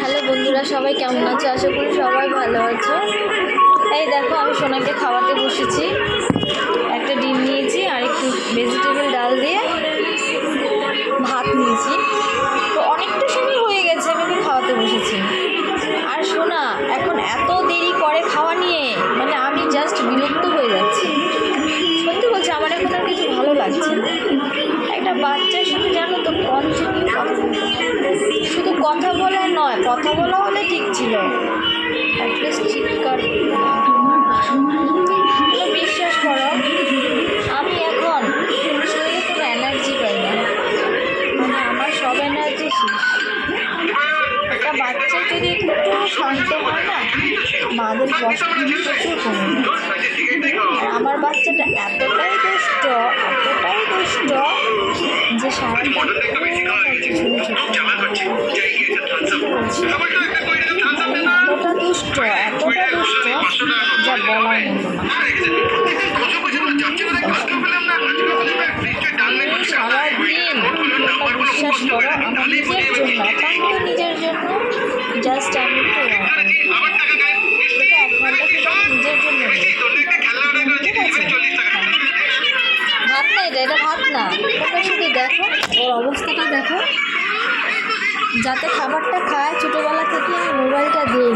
Hello বন্ধুরা, সবাই কেমন আছো? আশা করি সবাই ভালো আছো। এই দেখো, আমি সোনাকে খাওয়াতে বসেছি। একটা ডিম নিয়েছি আর একটু ভেজিটেবল ডাল দিয়ে ভাত নিয়েছি। তো অনেকটা সময় হয়ে গেছে আমি খাওয়াতে বসেছি। আর সোনা এখন এত দেরি করে খাওয়া নিয়ে, মানে আমি জাস্ট বিরক্ত হয়ে যাচ্ছি। সত্যি বলছি, আমার এখন আর কিছু ভালো লাগছে না। একটা বাচ্চার সাথে জানো তো কন্টিনিউ শুধু কথা বলা নয়, কথা বলা হলে ঠিক ছিল, অ্যাটলিস্ট চিৎকার। বিশ্বাস করো, আমি এখন শরীরে কোনো এনার্জি পাই না, মানে আমার সব এনার্জি শেষ। একটা বাচ্চা যদি একটু শান্ত হয় না, মাদের কষ্ট প্রচুর কমে যায়। আর আমার বাচ্চাটা এতটাই দুষ্ট যে সারাটা এতটা দুষ্ট যা বলার মতো না। সারাদিন বিশ্বাস করো, আমার নিজের জন্য, একান্ত নিজের জন্য, জাস্ট আমি একটু 1 ঘন্টা নিজের জন্য। ঠিক আছে, ভাত না, এটা ভাত না। তোমরা শুধু দেখো ওর অবস্থাটা, দেখো। যাতে খাবারটা খায়, ছোটোবেলা থেকে আমি মোবাইলটা দিই।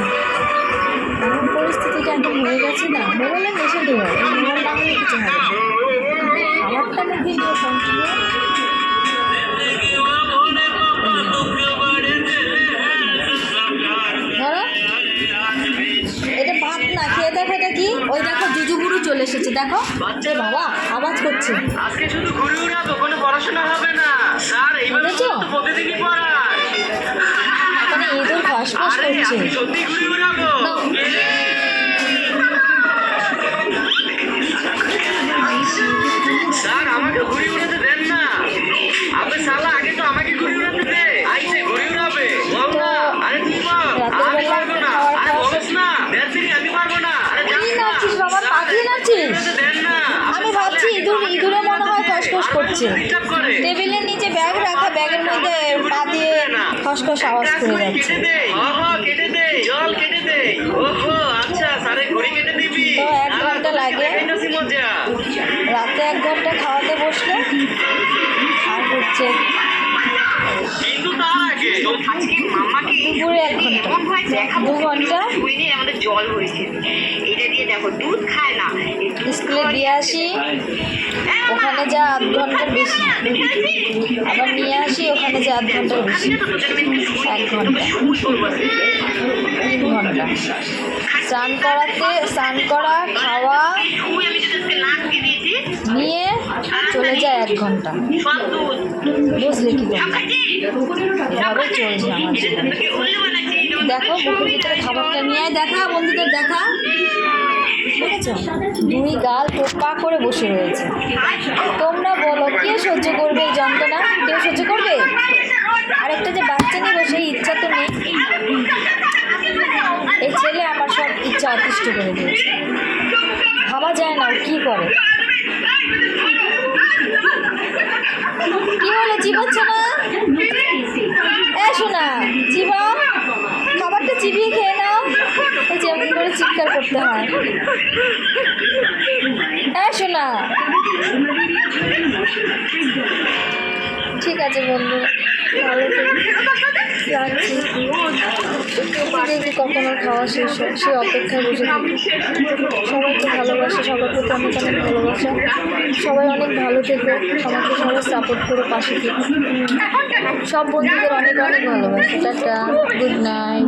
এমন পরিস্থিতিটা এখন হয়ে গেছে না, মোবাইলের নেশা দেওয়া, এই মোবাইল না হলে কিছু হবে না। খাবারটা আমি দিই কন্টিনিউ। ধরো, এটা ভাত না, খেয়ে দেখো এটা কি। ওই দেখো জুজুগুরু চলে এসেছে, দেখো বাবা আওয়াজ করছে। আজকে শুধু ঘুরে উড়াবো, কোনো পড়াশোনা হবে না স্যার। এইভাবে তো প্রতিদিনই পড়ায়। এখানে ইঁদুর ফাঁস করছে। সত্যি ঘুরে উড়াবো। স্যার আমাকে ঘুরে উড়াতে দেন না। আপনি সালা আগে তো আমাকে ঘুরে উড়াতে দে। আইসে ঘুরে উড়াবে, বল না। আরে তুই বল, আমি পারবো না। আরে বলিস না, দেখছিস আমি পারবো না। আরে কি নাচছিস বাবা, পাখি নাচছিস? আমি ভাবছি ইঁদুরে মনে হয় খসখস করছে। টেবিলের নিচে ব্যাগ রাখা, ব্যাগের মধ্যে পা দিয়ে খসখস আওয়াজ করে যাচ্ছে। কেটে দে, জল কেটে দে। ওহো আচ্ছা, স্যারে ঘড়ি কেটে দিবি। তো 1 ঘন্টা লাগে, রাতে 1 ঘন্টা খাওয়াতে বসলে আর হচ্ছে কিন্তু তার আগে আজকে মামাকে দুপুরে 1 ঘন্টা, 2 ঘন্টা আমাদের জল হয়েছে। এটা দিয়ে দেখো, দুধ খায় না, স্কুলে দিয়ে আসি, ওখানে যা 1/2 ঘন্টার বেশি। আবার নিয়ে আসি, ওখানে যা 1/2 ঘন্টার বেশি, 1 ঘন্টা, 3 ঘন্টা। স্নান করা, খাওয়া নিয়ে চলে যায় 1 ঘন্টা। বুঝলে কি এভাবে চলছে আমার জীবন। দেখো বুকের ভিতরে খাবারটা নিয়ে দেখা, বন্ধুদের দেখা, বুঝেছো? 2 গাল টোপা করে বসে রয়েছে। তোমরা বলো, কে সহ্য করবে এই যন্ত্রণা? কেউ সহ্য করবে? আরেকটা যে বাচ্চা নেবো সেই ইচ্ছা তো নেই। এই ছেলে আমার সব ইচ্ছা অতিষ্ঠ করে দিয়েছে। ভাবা যায় না কি করে। কি হলো, চিবাচ্ছে না? শোনা, চিবা, খাবারটা চিবিয়ে খেয়ে নাও। ওই যেমন করে চিৎকার করতে হয়। শোনা, ঠিক আছে বন্ধু, ভালো রাখছি। দেখি কখন ওর খাওয়া শেষ হয়, সে অপেক্ষায় বসে থাকি। সবাই তো ভালোবাসে, সবার প্রতি অনেক অনেক ভালোবাসা। সবাই অনেক ভালো থেকো, আমাকে সবাই সাপোর্ট করে পাশে থেকো। সব বন্ধুদের অনেক অনেক ভালোবাসা। Tata, good night.